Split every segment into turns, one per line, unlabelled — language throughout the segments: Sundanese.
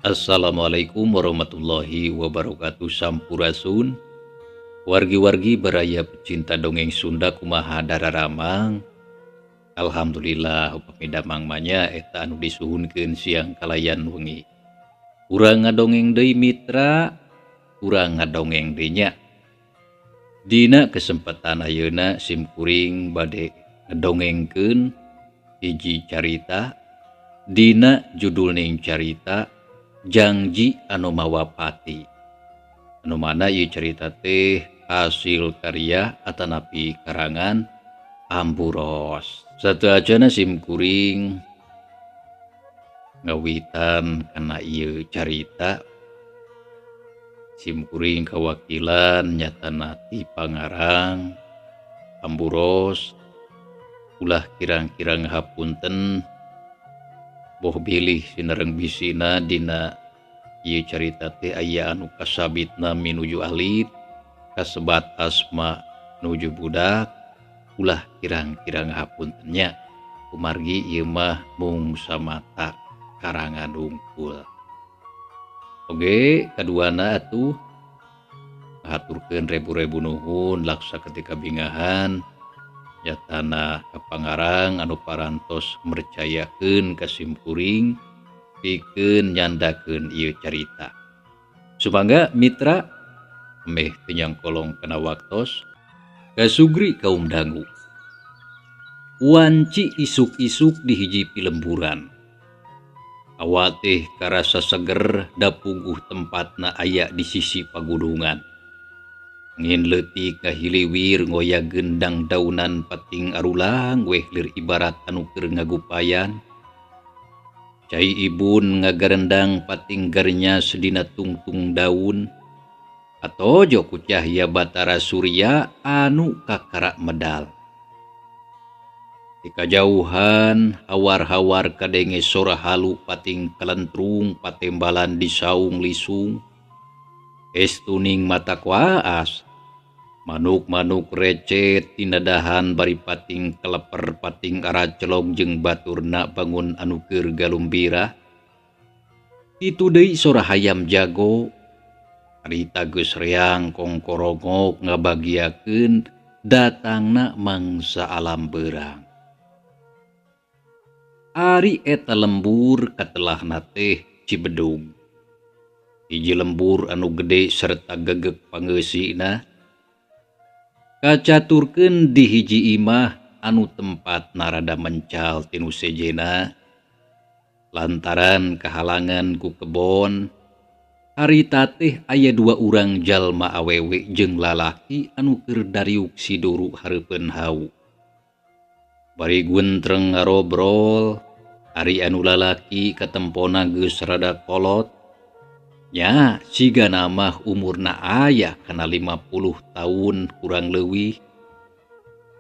Assalamualaikum warahmatullahi wabarakatuh. Sampurasun. Wargi-wargi beraya pecinta dongeng Sunda kumaha dararamang. Alhamdulillah upami damang manya eta anu disuhunkeun siang kalayan wengi. Urang ngadongeng deui mitra, urang ngadongeng deui nya. Dina kesempatan ayeuna simkuring bade ngedongengkeun hiji carita. Dina judulning carita Jangji anu mawapati. Anu mana ieu carita teh hasil karya atanapi karangan Amburos. Sateajana simkuring ngawitan kana ieu carita, simkuring kawakilan nyatana ti pangarang Amburos. Ulah kirang-kirang hapunten boh bilih sinereng bisina dina ieu carita teh aya anu kasabitna minuju alit, kasebat asma nuju budak. Ulah kirang-kirang hapuntennya kumargi ieu mah mung samata karangan hungkul. Oge kaduana atuh haturkeun rebu-rebu nuhun laksa ketika bingahan jatana kapangarang anu parantos mercayakeun ka simkuring pikeun nyandakeun ieu carita. Supangga mitra meh teu nyangkolong kana waktos kasugri kaum dangu. Wanci isuk-isuk di hiji pilemburan. Awak teh karasa seger da puguh tempatna aya di sisi pagudungan. Ngin leutik kahiliwir ngoya gendang daunan pating arulang weh lir ibarat anu keur ngagupayan. Cai ibun ngagarendang pating garnya sedina tungtung daun. Atojo ku cahya batara surya anu kakara medal. Di kajauhan hawar-hawar kadenge sora halu pating kalentrung patembalan di saung lisung. Estuning mata kuaas manuk-manuk recet tinadahan bari pating keleper pating aracelog jeung baturna bangun anu keur galumbira. Itu deui sora hayam jago harita geus reang kongkorongok ngabagiakeun datangna mangsa alam beurang. Ari eta lembur katelahna teh Cibedung. Hiji lembur anu gede serta gegek pangeusina kacaturkeun di hiji imah anu tempat narada mencal tinu sejena lantaran kahalangan ku kebon. Harita teh aya dua urang jalma awewe jeung lalaki anu keur dariuk siduru hareupeun hau. Bari guntreng ngarobrol, ari anu lalaki katempona geus rada kolot. Nya sigana mah umurna aya kana 50 tahun kurang leuwih.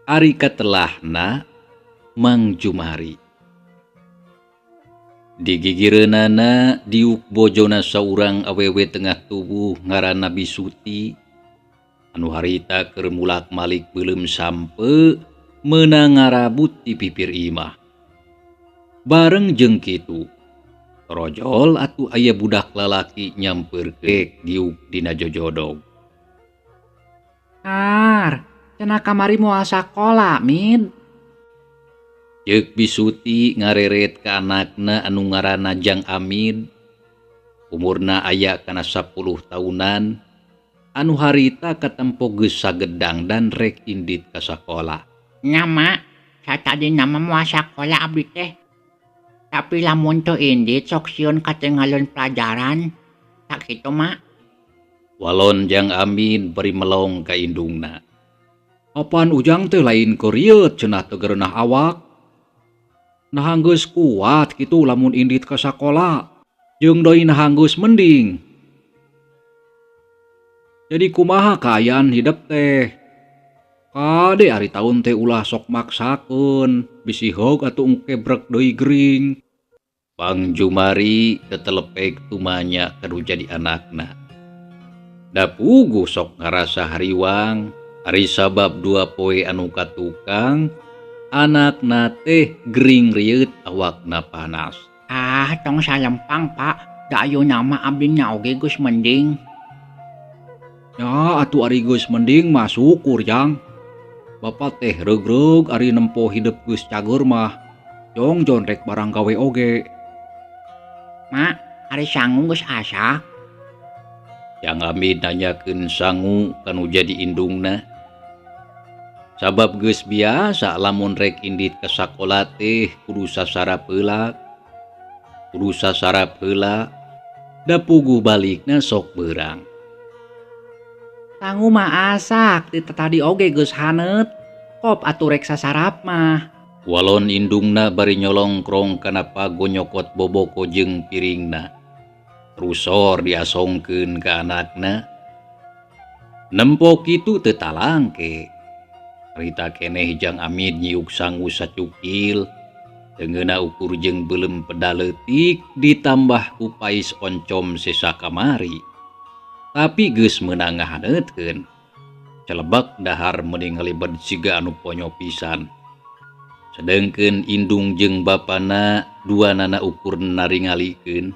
Ari katelahna Mang Jumari. Di gigireunana diuk bojona saurang awewe tengah tubuh ngaranna Bisuti. Anu harita keur mulak-malik beuleum sampe meunang ngarabut di pipir imah. Bareng jeung kitu rojol atuh aya budak lalaki nyampeurkeun diuk dina jojodog.
Kar, cenah kamari moal sakola, Min.
Ceuk Bisuti ngareret ka anakna anu ngaranna Jang Amid. Umurna aya kana 10 tahunan. Anu harita katempo geus sagedang dan rek indit ka sakola.
Nya, Mak, satadi nama moal sakola abdi teh. Tapi lamun teu indit sok sieun katinggalin pelajaran. Tak kitu, Mak.
Walon Jang Amid beri melong ka indungna. Apaan ujang teh lain korieut cenah teu gerenah awak. Nah geus kuat kitu lamun indit ka sakola. Jeung doi nah geus mending. Jadi kumaha kaayaan hidup teh? Kade ari taun teh ulah sok maksakeun, bisi hog atuh engkebrek deui gering. Mang Jumari tetelepek tumanya kanu jadi anakna. Da puguh sok ngarasa hariwang, ari sabab 2 poe anu katukang, anakna teh gering rieut awakna panas.
Ah, tong salempang, Pak. Da ayo nama abdinya oge geus mending.
Ya atuh ari geus mending mah syukur jang. Bapak teh regreg ari nempo hidup geus cager mah. Jongjon rek barang gawe oge.
Mak, hari sangu geus asak.
Yang Amid nanyakeun sangu kanu jadi indungna. Sabab geus biasa lamun rek indit ka sakola teh kudu sasarap heula. Kudu sasarap heula. Da puguh balikna sok beurang.
Sangu mah asak, ti tadi oge geus haneut. Kop atuh rek sasarap mah.
Walon indungna bari nyolongkrong kana pagonyokot boboko jeung piringna. Rusor diasongkeun ka anakna. Nempo kitu teu talangke. Rita keneh jang Amid nyiuk sangu sacukil. Teungeuna ukur jeung beuleum pedaletik ditambah ku pais oncom sesakamari. Tapi geus meunang ngahaneutkeun. Celebek dahar mending ngalibet siga anu ponyo pisan. Sedengkeun indung jeung bapana duanana ukur naringalikeun.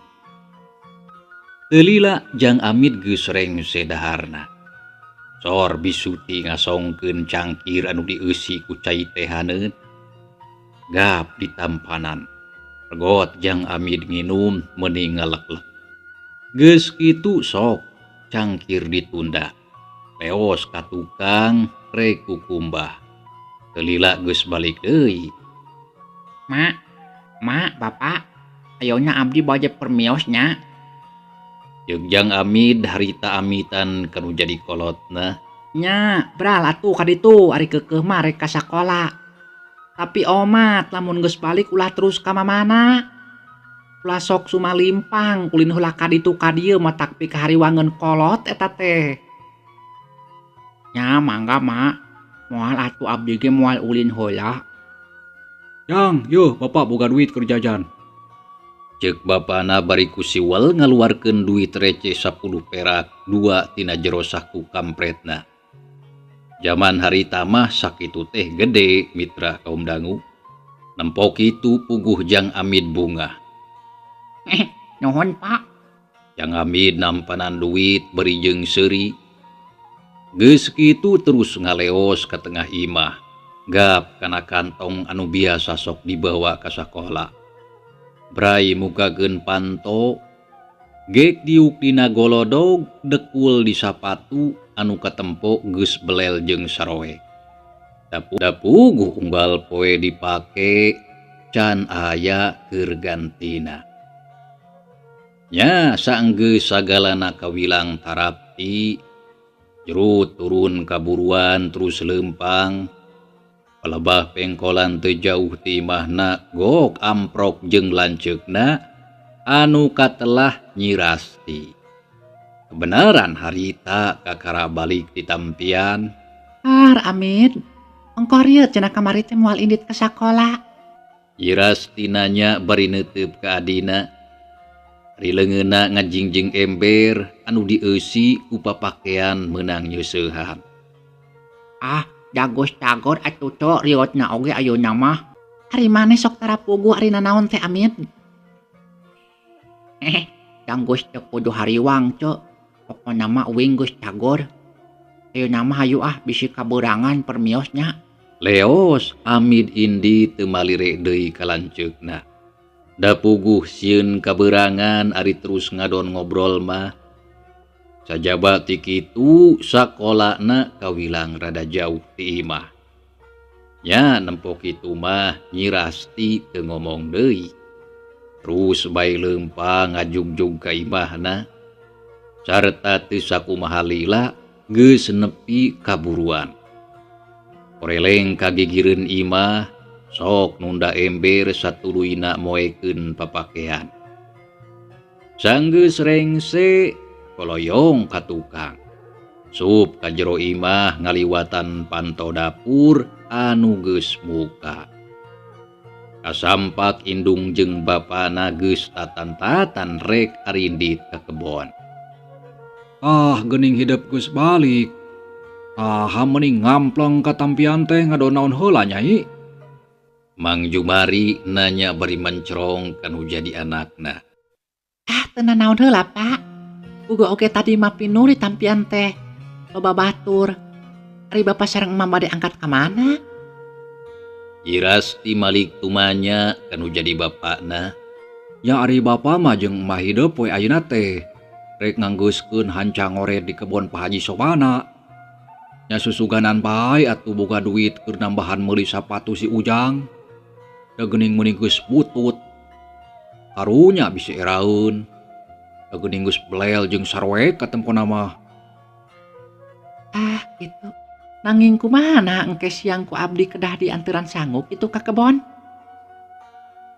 Teu lila jang Amid geus rengse daharna. Sor bisuti ngasongkeun cangkir anu dieusi ku cai teh haneut. Gap ditampanan. Regot jang Amid nginum mending ngaleklek. Geus kitu sok cangkir ditunda. Leos ka tukang rek kukumbah. Teu lila geus balik deui.
Mak, bapak, ayeuna abdi bawa permiosnya.
Jeung Amid harita amitan kanu jadi kolotna.
Nya, bral atuh kaditu ari keukeuh mah rek ka sakola. Tapi omat lamun geus balik ulah terus ka mamana. Ulah sok sumalimpang kulin heula kaditu ka dieu mah takpi kahariwangeun kolot eta teh. Nya, mangga mak. Moal atuh abdi ge moal ulin heula.
Yang, yuh bapak boga duit keur jajan. Ceuk bapana bari ku siwel ngaluarkeun duit receh 10 perak 2 tina jero saku kampretna. Zaman harita mah sakitu teh gede mitra kaum dangu. Nempo kitu puguh jang Amid bunga.
Nuhun pak.
Jang Amid nampanan duit beri jeung seuri. Geus kitu terus ngaleos ka tengah imah. Gap kana kantong anu biasa sok dibawa ka sakola. Brai mukakeun panto. Gek diuk dina golodog dekul di sapatu anu katempo geus belel jeung saroe. Dapuguh unggal poe dipake can aya keur gantina. Nya saenggeus sagalana kawilang tarapti. Jerut turun kaburuan terus lempang. Palebah pengkolan teu jauh ti imahna gok amprok jeung lanceukna anu katelah Nyi Rasti. Kebenaran harita kakara balik di tampian.
Amid, engko rieu cenah kamari teh moal indit ka sakola.
Nyi Rasti nanya bari neuteub ka adina. Ari leungeunna ngajingjing ember anu dieusi ku papakean meunang nyeusehan.
Jagos cagor atuh cok riotna oge ayeuna mah. Ari maneh sok tarapugu ari nanaon teh Amid? Janggus teu kudu hariwang cok. Pokona mah uing geus cagor. Ayeuna mah hayu bisi kaberangan permiosnya.
Leos Amid indi teu malire deui ka lanceukna. Da puguh sieun kaberangan ari terus ngadon ngobrol mah. Sajaba ti kitu sakolana kawilang rada jauh ti imah. Nya nempo kitu mah Nyi Rasti teu ngomong deui. Terus bae leumpang ngajugjug ka imahna. Sarta teu sakumaha lila geus nepi kaburuan. Koreleng kagigireun imah sok nunda ember satuluyna moekeun papakean. Sanggeus rengse koloyong ka tukang. Sup ka jero imah ngaliwatan panto dapur anu geus muka. Kasampak indung jeung bapana geus tatan-tatan rek arindit ka kebon. Geuning hidup geus balik. Mending ngampleng ka tampian teh ngadonaon heula Nyai. Mang Jumari nanya bari mencrong kanu jadi anakna.
Tenan naon heula Pak. Uga oge tadi mah pinuh ditampian teh loba batur. Ari Bapak sareng Emam bade angkat ka mana?
Irasti malik tumanya kanu jadi bapakna.
Ya ari bapa mah jeung emah hidup poe ayeuna teh rek nganggeuskeun hancang ngoret di kebon Pak Haji Sobana. Nya susuganan bae atuh boga duit keur nambahan meuli sapatu si Ujang. Da geuning meuning geus butut. Karunya bisi eraeun. Da geuning geus belel jeung sarwek katempona mah.
Gitu. Nanging kumaha engke siang ku abdi kedah dianteran sanggup itu ka kebon?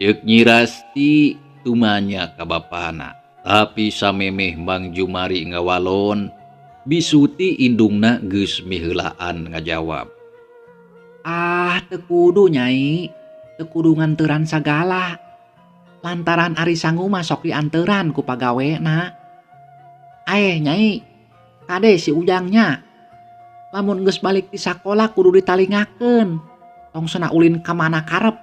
Ceuk Nyi Rasti tumanya ka bapana. Tapi samemeh Mang Jumari ngawalon, bisuti indungna geus miheulaan ngajawab.
Teu kudu Nyai. Teu kudu nganteran sagala. Lantaran ari sanggu mah sok dianteran ku pagawena. Nyai, kade si Ujangnya. Lamun geus balik di sakola kudu ditalingakeun. Tong sena ulin ka mana karep.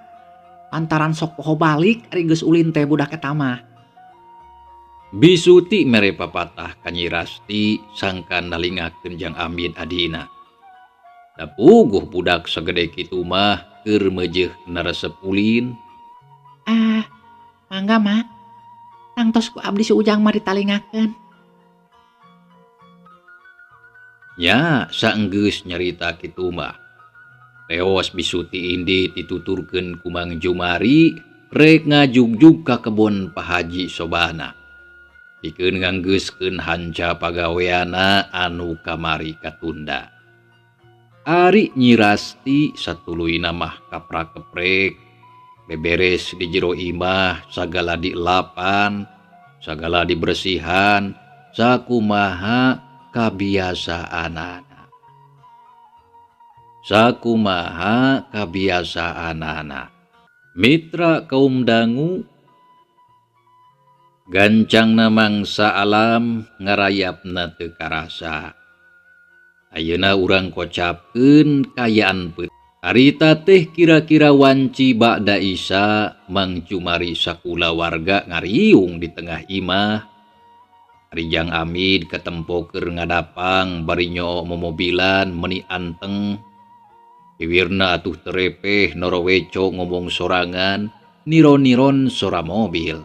Lantaran sok poho balik ari geus ulin teh budak eta mah.
Bisuti mere papatah ka Nyi Rasti sangkan nalingakeun Jang Amin adina. Da puguh budak sagede kitu mah keur meujeuh naresep ulin.
Mangga mah. Tangtos ku abdi si Ujang mah ditalingakeun.
Nya saenggeus nyarita kitu mah. Leos bisuti indi dituturkeun ku Mang Jumari rek ngajugjug ka kebon Pak Haji Sobana. Pikeun nganggeuskeun hanca pagaweana anu kamari katunda. Ari Nyi Rasti satuluyna mah kaprak-keprek beberes di jero imah sagala dielapan, sagala dibersihan, sakumaha kabiasaanana. Mitra kaum dangu gancangna mangsa alam ngarayapna teu karasa. Ayeuna urang kocapkeun kayaan peut. Harita teh kira-kira wanci ba'da Isya Mang Jumari sakula warga ngariung di tengah imah. Ari Jang Amin katempo keur ngadapang bari nyo momobilan meuni anteng. Wiwirna atuh terepeh noroweco ngomong sorangan niron-niron sora mobil.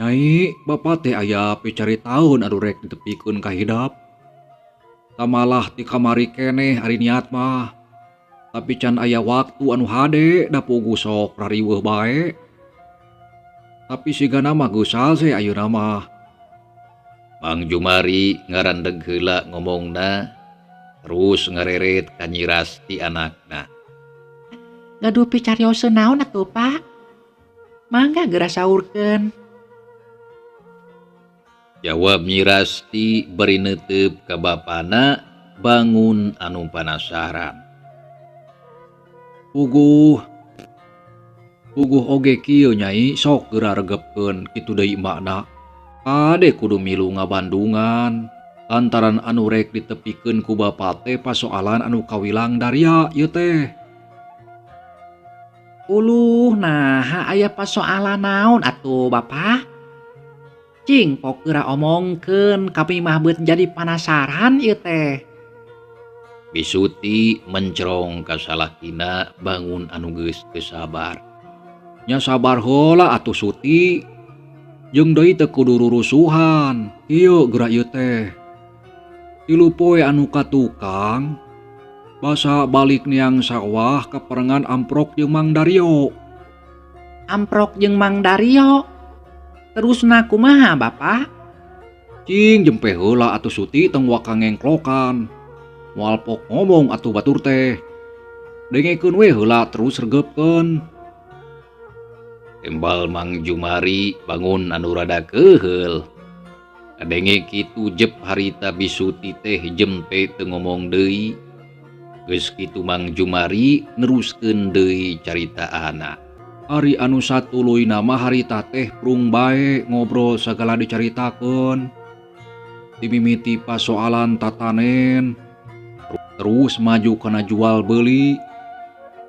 Nyai, Bapak teh aya picari taun anu rek ditepikeun ka hidap. Tamalah ti kamari keneh ari niat mah. Tapi can aya waktu anu hade da puguh sok rariweuh bae. Tapi sigana mah geus salse ayeuna mah.
Mang Jumari ngarandeg heula ngomongna terus ngareret ka Nyi Rasti anakna.
Gaduh picarioseun naon atuh Pak? Mangga geura saurkeun.
Jawab Nyi Rasti bari neuteup ka bapana bangun anu panasaran.
Puguh oge kieu Nyai sok geura regepkeun kitu deui makna. Kade kudu milu ngabandungan lantaran anu rek ditepikeun ku Bapa teh pasoalan anu kawilang daria ieu teh.
Nah aya pasoalan naon atuh Bapak? Cing pok geura omongkeun kami mah beut jadi panasaran ieu teh.
Bisuti mencerong ka salakina bangun anu geus teu sabar.
Nya sabar heula atuh Suti. Jeung deui teu kudu rurusuhan. Ieu geura ieu teh. Tilu poe anu ka tukang basa balik niang sawah ka perengan Amprok jeung Mang Dario.
Amprok jeung Mang Dario. Terusna kumaha Bapak?
Cing jempe heula atuh Suti teng wakang ngengklokan. Moal pok ngomong atuh batur teh. Dengekeun we heula terus regepkeun.
Tembal Mang Jumari bangun anu rada keheul. Kadenge kitu jep harita bisuti teh jempe teu ngomong deui. Geus kitu Mang Jumari neruskeun deui caritaana.
Ari anu satuluyna mah harita teh prung bae ngobrol sagala dicaritakeun. Dimimiti pasoalan tatanen. Terus maju kana jual beuli.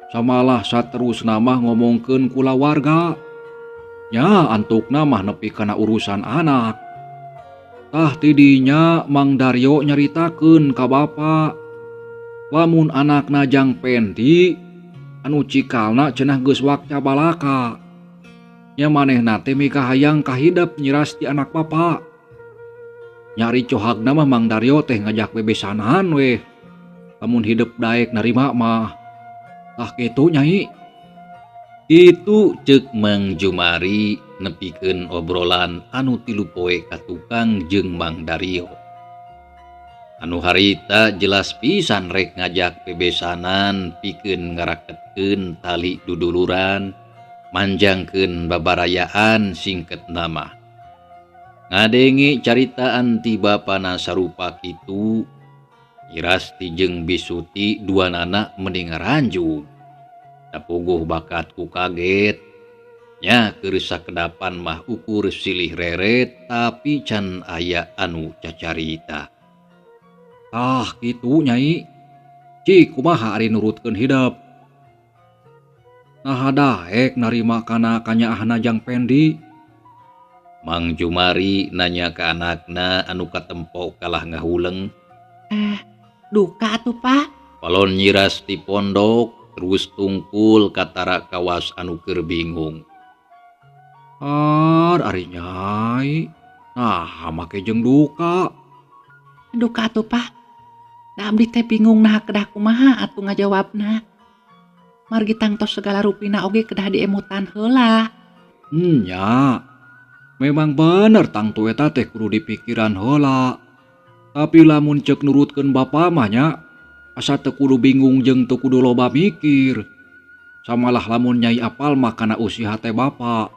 Samalah saterusna mah ngomongkeun kula warga. nya antukna mah nepi kana urusan anak. Tah tidinya Mang Daryo nyaritakeun ka bapa lamun anakna Jang Pendi anu cikalna cenah geus wakca balaka. Nya manehna teh mika hayang kahidep nyiras ti anak bapa. Nyari cohagna mah Mang Daryo teh ngajak bebesanan weh. Lamun hidup daek narima mah. Tah kitu Nyai.
Itu ceuk Mang Jumari nepikeun obrolan anu tilu poe ka tukang jeung Mang Daryo. Anu harita jelas pisan rek ngajak bebesanan pikeun ngaraketkeun tali duduluran, manjangkeun babarayaan singket nama. Ngadenge caritaan ti bapana sarupa kitu, Irasti jeung Bisuti duanana mending ngaranjung. Tapuguh bakat ku kaget, nya keur sakedapan mah ukur silih reret tapi can aya anu cacarita.
Tah kitu Nyai. Cik kumaha ari nurutkeun hidup. Nah daek narima kana kanyaahna Jang Pendi.
Mang Jumari nanya ke anakna anu katempo kalah ngahuleng.
Duka atuh Pak.
Palon nyiras ti pondok terus tungkul katara kawas anu keur bingung.
Ari Nyai. Nah make jeung duka.
Duka atuh Pak. Da abdi teh bingung nah kedah kumaha atuh ngajawabna. Margi tangtos segala rupina oge kedah diemutan heula.
Nya. Memang bener tangtu eta teh kudu dipikiran heula. Tapi lamun ceuk nurutkeun bapa mah nya, asa teu kudu bingung jeung teu kudu loba mikir. Samalah lamun Nyai apal mah kana usiha teh bapa.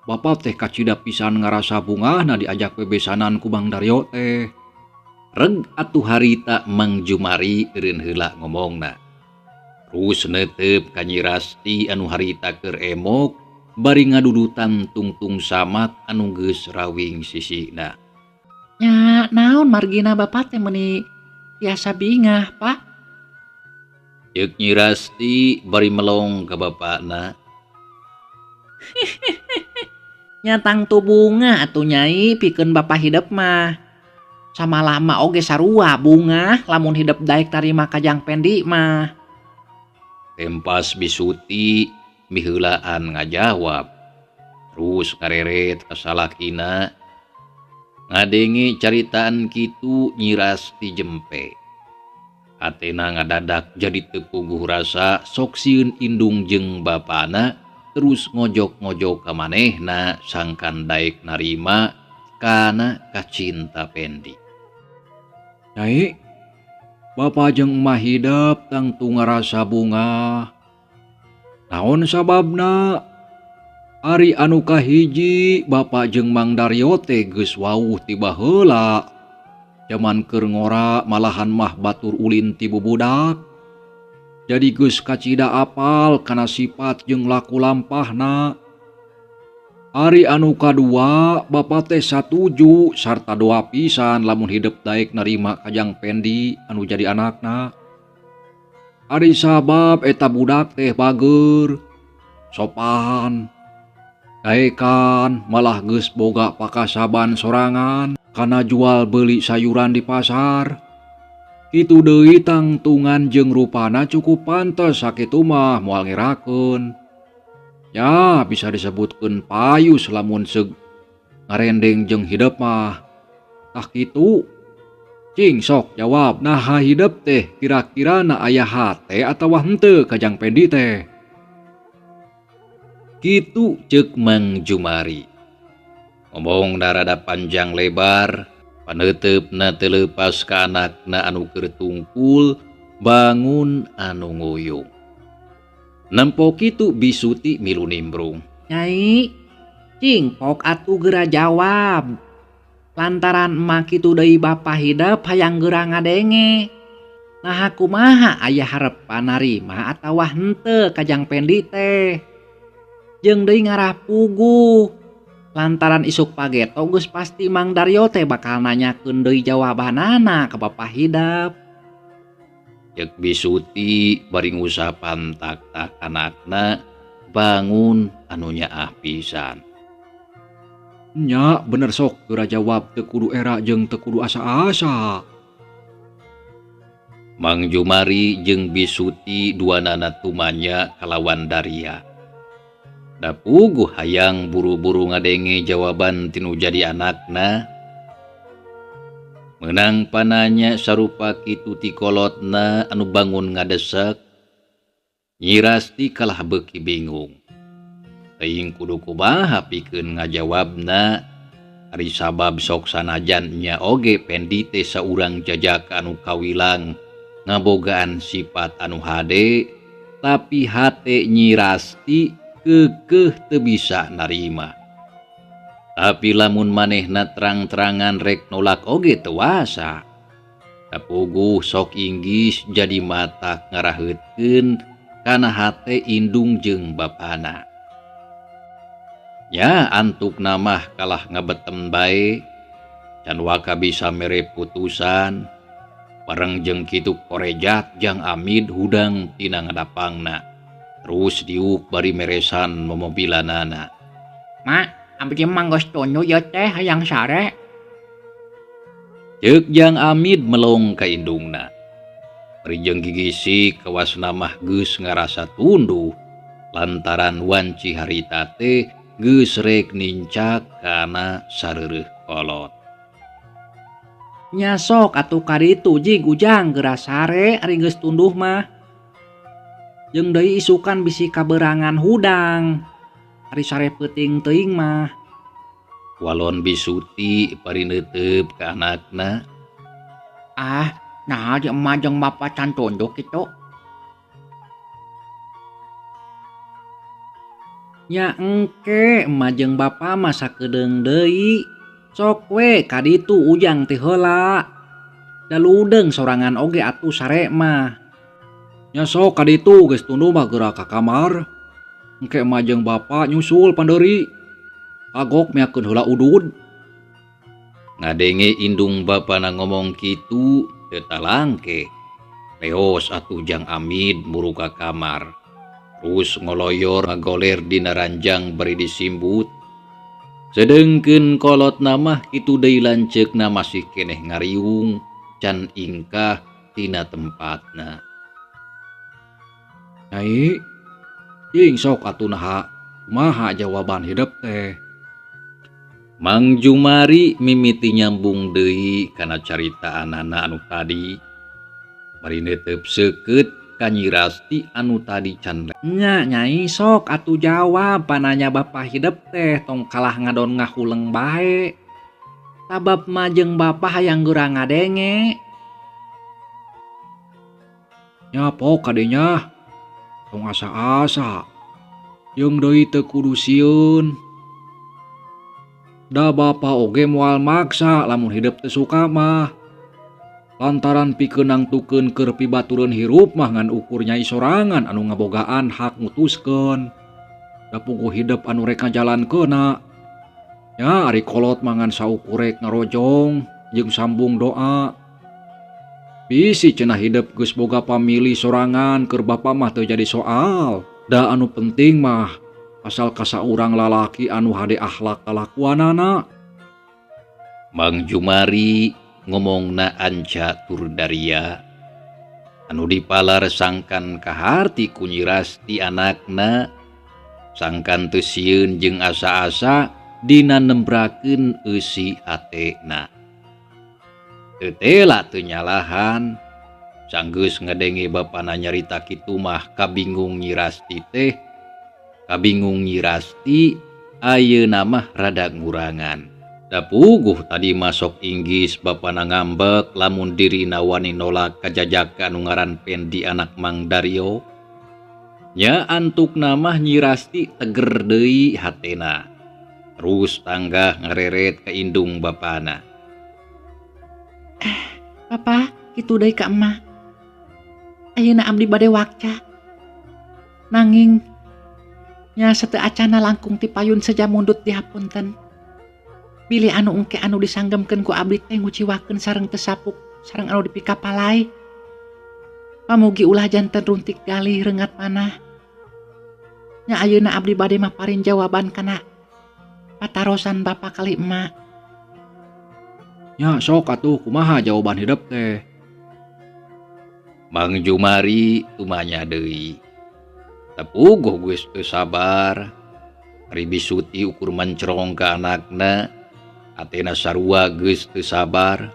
Bapa teh kacida pisan ngarasa bungahna diajak bebesanan ku Mang Daryo teh.
Reg atuh harita Mang Jumari eureun heula ngomongna. Terus neuteup ka Nyi Rasti anu harita keur emok bari ngadudutan tungtung samat anu geus rawing sisina.
Nya naon margina Bapak teh meuni tiasa bingah Pak.
Ceuk Nyi Rasti bari melong ka bapana.
Nya tangtu bunga atuh Nyai pikeun Bapak hidup mah. Sama lama oge sarua bunga lamun hidup daek tarima ka Jang Pendi mah.
Tempas Bisuti miheulaan ngajawab. Terus ngareret ka salakina. Ngadenge caritaan kitu Nyi Rasti jempe. Hatena ngadadak jadi teu puguh rasa sok sieun indung jeung bapana terus ngojok-ngojok ka manehna sangkan daek narima kana kacinta Pendi.
Nyai, bapa jeung emah hidup tangtu ngarasa bunga. Naon sababna? Ari anu kahiji bapa jeung Mang Daryo teh geus wawuh ti baheula. Jaman keur ngora malahan mah batur ulin ti bubudak. Jadi geus kacida apal kana sifat jeung laku lampahna. Ari anu kadua bapa teh satuju sarta doa pisan lamun hidup daek narima ka Jang Pendi anu jadi anakna. Ari sabab eta budak teh bager, sopan, daekan malah geus boga pakasaban sorangan kana jual beli sayuran di pasar. Kitu deui tangtungan jeung rupana cukup pantes sakitu mah moal ngerakeun. Ya bisa disebutkeun payus lamun seug ngarendeng jeung hidup mah. Tah kitu. Cing sok jawab naha hidup teh kira-kira na aya hate atawa henteu ka Jang Pendi teh.
Kitu ceuk Mang Jumari. Ngomong darada panjang lebar, paneuteupeuna teu leupas ka anakna anu keur tungkul bangun anu nguyung. Nempo kitu Bisuti milu nimbrung.
Nyai, cing pok atuh geura jawab. Lantaran emak kitu deui bapa hidup hayang geura ngadenge. Nah kumaha aya harepan narima atawa henteu ka Jang Pendi teh. Jeung deui ngarah puguh. Lantaran isuk pageto geus pasti Mang Daryo teh bakal nanyakeun deui jawabanana ka bapa hidup.
Ceuk Bisuti bari ngusapan tak-tak anakna bangun anu nyaah pisan.
Nya bener sok geura jawab teu kudu era jeung teu kudu asa-asa.
Mang Jumari jeung Bisuti duanana tumanya kalawan Daria. Da puguh hayang buru-buru ngadenge jawaban tinu jadi anakna. Menang pananya sarupa kitu ti kolotna anu bangun ngadesek. Nyi Rasti kalah beuki bingung. Teuing kudu kumaha pikeun ngajawabna. Ari sabab sok sanajan nya oge pendi teh saurang jajaka anu kawilang ngabogaan sifat anu hade, tapi hate Nyi Rasti keukeuh teu bisa narima. Tapi lamun manehna terang-terangan rek nolak oge teu wasa. Tapuguh sok inggis jadi mata ngaraheutkeun kana hate indung jeung bapana. Ya antuk namah kalah ngabetem bae, can waka bisa mere putusan, bareng jeung kitu korejat jang Amid hudang tina ngadapangna. Terus diuk bari meresan momobilanana.
Mak, abdi mah geus tunduh ieu teh hayang sare.
Ceuk jang Amid melong ka indungna. Bari jeung gigisi kawasna mah geus ngarasa tunduh, lantaran wanci harita teh geus rek nincak kana sareureut kolot.
Nya sok atuh kaditu jig ujang geura sare ari geus tunduh mah. Jeung deui isukan bisi kaberangan hudang. Ari sare peuting teuing mah.
Walon Bisuti bari neuteup ka anakna.
Ah, nah jeung emak jeung bapa can tunduh kitu. Nya engke emak jeung bapa mah sakedeung deui. Sok we kaditu ujang teh heula. Da ludeung sorangan oge atuh sare mah.
Nya sok kaditu geus tunduh mah geura ka kamar. Engke emak jeung bapa nyusul pandeuri. Kagok meakeun heula udud.
Ngadenge indung bapana ngomong kitu teu talangke. Leos atuh jang Amid buru ka kamar. Terus ngoloyor ngagoler dina ranjang bari disimbut. Sedengkeun kolotna mah kitu deui lanceukna masih keneh ngariung can ingkah tina tempatna.
Nyai, cing sok atuh naha kumaha jawaban hidup teh.
Mang Jumari mimiti nyambung deui kana caritaanana anu tadi. Bari neuteup seukeut ka Nyi Rasti anu tadi can.
Nya nyai sok atuh jawab pananya bapa hidup teh tong kalah ngadon ngahuleng bae. Sabab mah jeung bapa hayang geura ngadenge.
Nya pok kadenya tong asa-asa. Jeung deui teu kudu sieun. Da bapa oge moal maksa lamun hidup teu suka mah. Lantaran pikeun nangtukeun keur pibatureun hirup mah ngan ukur nyai sorangan anu ngabogaan hak mutuskeun. Da puguh hidup anu rek ngajalankeunna. Ya ari kolot mah ngan saukur rek ngarojong jeung sambung doa. Bisi cenah hidup geus boga pamili sorangan keur bapa mah teu jadi soal. Da anu penting mah asal kasaurang lalaki anu hade akhlak kalakuanana.
Mang Jumari ngomongna anca tur Daria. Anu dipalar sangkan kaharti ku Nyi Rasti anakna. Sangkan teu sieun jeung asa-asa dina nembrakeun eusi hatena. Teu tela teu nyalahan. Sanggeus ngadenge bapana nyarita kitu mah kabingung Nyi Rasti teh. Kabingung Nyi Rasti ayeuna mah rada ngurangan. Da puguh tadi masok inggis bapana ngambek lamun dirina wani nolak kajajaka anu ngaran Pendi anak Mang Dario. Nya antuk namah Nyi Rasti teger deui hatena. Terus tanggah ngareret ka indung bapana.
Papa, kitu deui ka emak. Ayeuna abdi bade wakca. Nanging nya sateu acana langkung ti payun saja mundut dihapunten. Bilih anu engke anu disanggемkeun ku abdi teh nguciwakeun sareng teu sapuk sareng anu dipikapalai. Pamugi ulah janten runtik galih reungat panah. Nya ayeuna abdi bade maparin jawaban kana patarosan bapak kali emak.
Nya sok atuh kumaha jawaban hidup teh.
Mang Jumari tumanya deui. Tapuguh geus teu sabar. Ari bisuti ukur mencrong ka anakna, atena sarua geus teu sabar.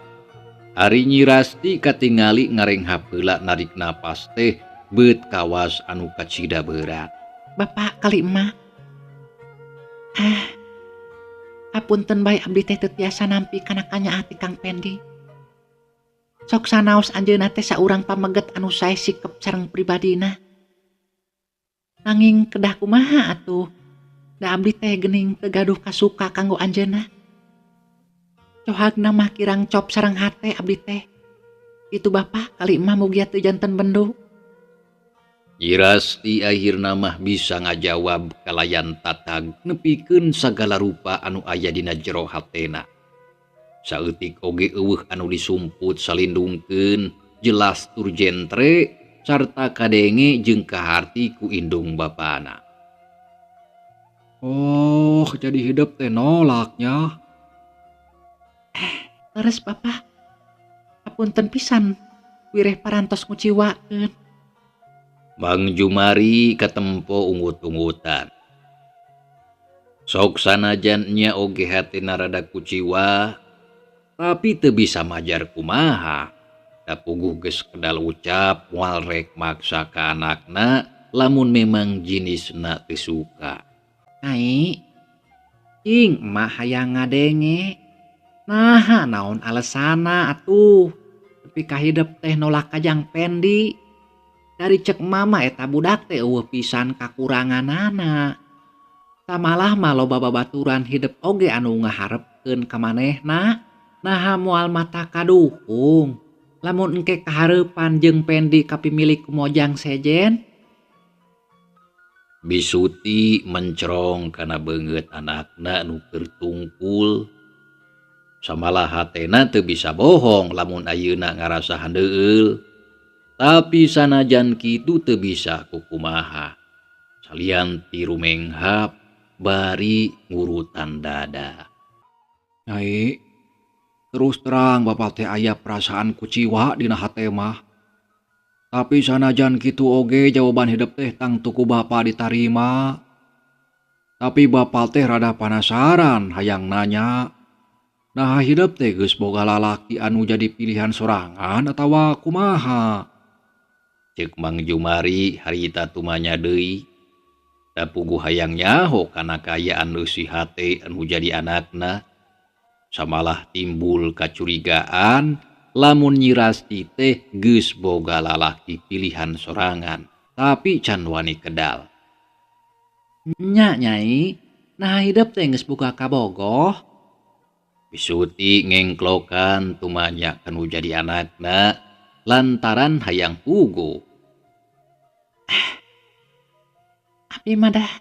Ari Nyi Rasti katingali ngarenghap heula narik napas teh beut kawas anu kacida berat.
Bapak kali emak. Apunten bae abdi teh teu tiasa nampi kana kanyaati Kang Pendi. Sok sanaos anjeunna teh saurang pameget anu sae sikep sareng pribadina. Nanging kedah kumaha atuh? Da abdi teh geuning teu gaduh kasuka kanggo anjeunna. Cohagna mah kirang cop sareng hate abdi teh. Itu bapak kali emak mugia teu janten bendu.
Nyi Rasti akhirna mah bisa ngajawab kalayan tatag nepikeun sagala rupa anu aya dina jero hatena. Saeutik oge eueuh anu disumput salindungkeun jelas tur jentre sarta kadenge jeung kaharti ku indung bapana.
Oh, jadi hidup teh nolaknya.
Leres bapak. Apunten pisan wireh parantos nguciwakeun.
Mang Jumari katempo ungut-ungutan. Sok sanajan nya oge hatena rada kuciwa, tapi teu bisa majar kumaha. Dapuguh geus kedal ucap moal rek maksa ka anakna lamun memang jinisna teu suka.
Nyai, cing emak hayang ngadenge. Nah, naon alesana atuh. Tapi kahidep teh nolak kajang Pendi. Dari cek mama eta budak teh eueuh pisan kakuranganana. Samalah mah loba babaturan hidup oge anu ngaharepkeun ka manehna. Naha moal mata kadukung. Lamun engke kahareupan jeung Pendi kapimilik kumojang sejen.
Bisuti mencrong kana beungeut anakna nu keur tungkul. Samalah hatena teu bisa bohong lamun ayeuna ngarasa handeueul. Tapi sanajan kitu teu bisa kukumaha. Salian tiru menghap bari ngurutan dada.
Nyai, terus terang bapak teh aya perasaan kuciwa dina hate mah. Tapi sanajan kitu oge jawaban hidup teh tang tuku bapak ditarima. Tapi bapak teh rada penasaran hayang nanya. Nah hidup teh geus boga lalaki anu jadi pilihan sorangan atawa kumaha?
Ceuk Mang Jumari harita tumanya deui. Dapuguh hayang nyaho kana kaayaan leusi hate anu jadi anakna. Samalah timbul kacurigaan lamun Nyi Rasti teh geus boga lalaki pilihan sorangan, tapi can wani kedal.
Nya nyai, nah hidup teh geus boga kabogoh.
Bisuti ngengklokan tumanya kanu jadi anakna lantaran hayang pugu.
Abi mah dah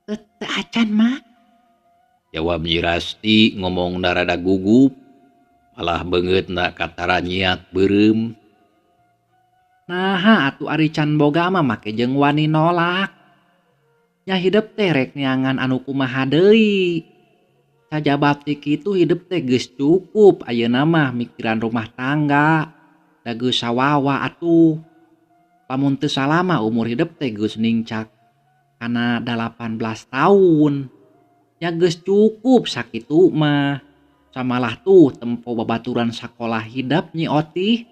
teu acan mah.
Jawab Nyi Rasti ngomongna rada gugup, malah beungeutna katara nyiak beureum.
Nah atuh ari can boga mah make jeung wani nolak. Nya hidup teh rek neangan anu kumaha deui. Sajabab ti kitu hidup teh geus cukup ayeuna mah mikiran rumah tangga. Da geus sawawa atuh. Lamun teu salama umur hidup teh geus ningcak kana 18 tahun. Ya geus cukup sakitu mah. Samalah tuh tempo babaturan sakola hidup Nyi Otih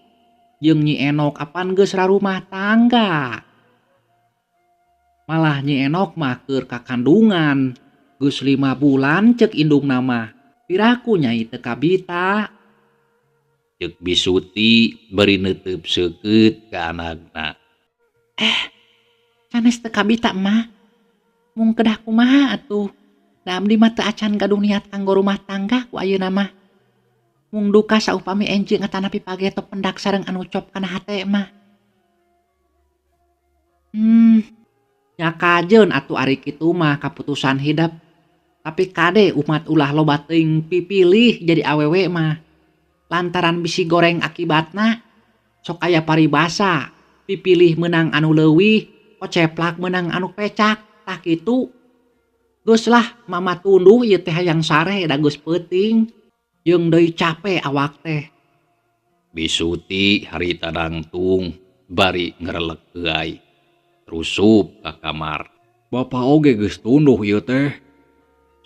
jeung Nyi Enok apan geus rarumah tangga. Malah Nyi Enok mah keur kakandungan geus 5 bulan cek indungna mah. Piraku nyai teu kabita.
Ceuk Bisuti beri neuteub seukeut ka anakna.
Sanes teu kabita mah. Mung kedah kumaha atuh. Da abdi mah teu acan gaduh niat kanggo rumah tangga ku ayeuna mah. Mung duka saupami enjeung atanapi pageto pendak sareng anu cop kana hate mah. Ya kajeun atuh ari kitu mah kaputusan hidup. Tapi kade umat ulah loba teuing pipilih jadi awewe mah. Lantaran bisi goreng akibatna. Sok aya paribasa, pipilih menang anu leuwih, oceplak menang anu pecak, tah kitu. Geus lah mama tunduh ieu teh hayang sare da geus peuting. Jeung deui capek awak teh.
Bisuti harita dangtung bari ngerelek euy. Rusup ka kamar.
Bapa oge geus tunduh ieu teh.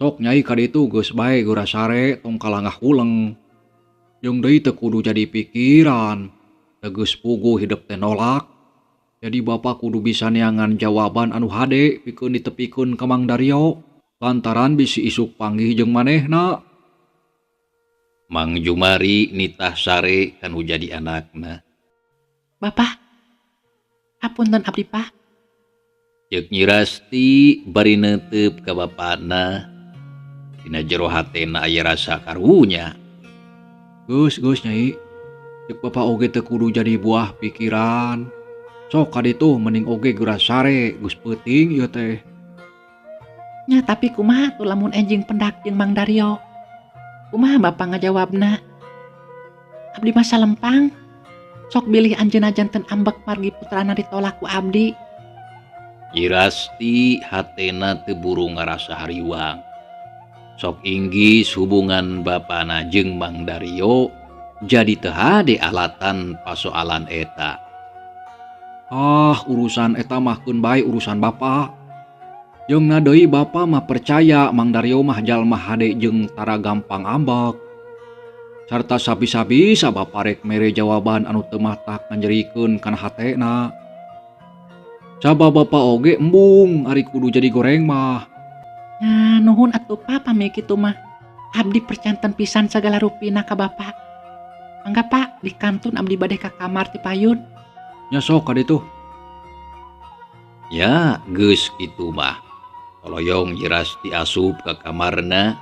Sok nyai ka ditu geus bae geura sare tong kalangah uleng. Jeung deui teu kudu jadi pikiran. Teu geus puguh hidup teh nolak. Jadi bapa kudu bisa neangan jawaban anu hade pikeun ditepikeun ka Mang Dario. Lantaran bisi isuk panggih jeung manehna.
Mang Jumari nitah sare kanu jadi anakna.
Bapak, hapunten abdi Pak.
Ceuk Nyi Rasti bari neuteup ka bapana. Dina jero hatena aya rasa karunya.
Geus nyai. Ceuk bapa oge teu kudu jadi buah pikiran. Sok ka ditu mending oge geura sare geus peuting ieu teh.
Nya tapi kumaha tuh lamun enjing pendak jeung Mang Dario? Kumaha Bapak ngajawabna? Abdi masa lempang. Sok bilih anjeunna janten ambek margi putrana ditolak ku abdi.
Nyi Rasti hatena teu buru ngarasa hariwang. Sok inggis hubungan bapana jeung Mang Dario jadi teu hade alatan pasoalan eta.
Urusan eta mah keun bae urusan bapa. Jeung na deui bapa mah percaya Mang Dario mah jalma hade jeung tara gampang ambek. Sarta sabi-sabisa bapa rek mere jawaban anu teu matak nganjerikeun kana hatena. Coba bapa oge embung ari kudu jadi goreng mah.
Nah, nuhun atuh Pak pami kitu mah. Abdi percanten pisan sagala rupina ka Bapak. Mangga Pak, di kantun abdi bade ka kamar ti payun.
Nya sok ka ditu.
Ya geus kitu mah. Toloyong Nyi Rasti asup ka kamarna.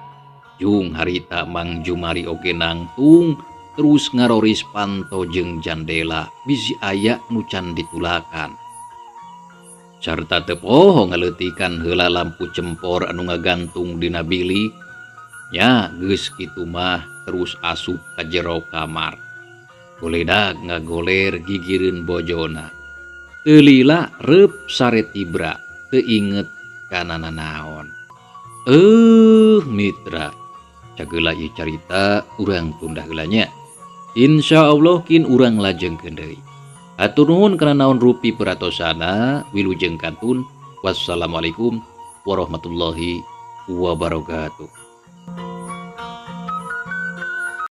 Jung harita Mang Jumari oge nangtung terus ngaroris panto jeung jandela bisi aya nu can ditulakan. Sarta teu poho ngaleutikan heula lampu cempor anu ngagantung dina bilik. Ya geus kitu mah terus asup ka jero kamar. Goledag ngagoler gigireun bojona. Teu lila reup sare tibra teu inget kana nanaon. Mitra, cageula ieu carita urang tunda heula nya. Insyaallah kin urang lajengkeun deui. Hatur nuhun kana naon rupi peratosana wilujeng kantun. Wassalamualaikum warahmatullahi wabarakatuh.